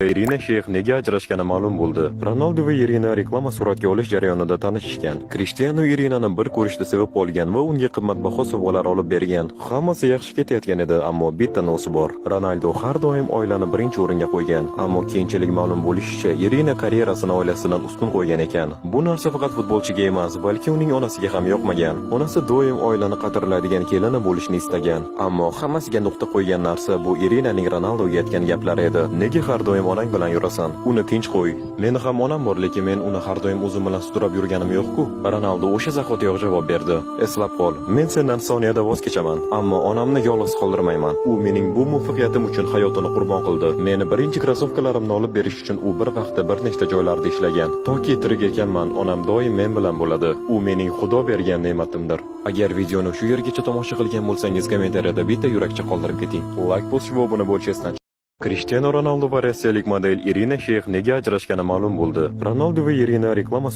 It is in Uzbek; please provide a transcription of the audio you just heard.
Irina Sheyx nega ajrashgani ma'lum bo'ldi. Ronaldo va Irina reklama suratga olish jarayonida tanishishgan. Cristiano Irinani bir ko'rishda sevib qolgan va unga qimmatbaho sovg'alar olib bergan. Hammasi yaxshi ketayotgan edi, ammo bitta nosi bor. Ronaldo har doim oilani birinchi o'ringa qo'ygan, ammo keyinchalik ma'lum bo'lishicha, Irina karyerasini oilasidan ustun qo'ygan ekan. Bu narsa faqat futbolchiga emas, balki uning onasiga ham yoqmagan. Onasi doim oilani qadrlaydigan kelini bo'lishni istagan, ammo hammasiga nuqta qo'ygan narsa bu Irinaning Ronaldoga aytgan gaplari edi. Nega har doim onang bilan yurasan? Uni tinch qo'y. Meni ham onam bor, lekin men uni har doim o'zim bilan sudrab yurganim yo'q-ku. Ronaldo o'sha zahotiyoq javob berdi. Eslab qol, men sendan soniyada voz kechaman, ammo onamni yolg'iz qoldirmayman. U mening bu muvaffaqiyatim uchun hayotini qurbon qildi. Meni birinchi krossovkalarimni olib berish uchun u bir vaqtda bir nechta joylarda ishlagan. Toki tirik ekanman, onam doim men bilan bo'ladi. U mening Xudo bergan ne'matimdir. Agar videoni shu yergacha tomosha qilgan bo'lsangiz, kommentariyada bitta yurakcha qoldirib keting. Like bosib va obuna bo'lishni eslatib. Cristiano Ronaldo va rossiyalik model Irina Sheyx nega ajrashgani ma'lum bo'ldi. Ronaldo va Irina reklama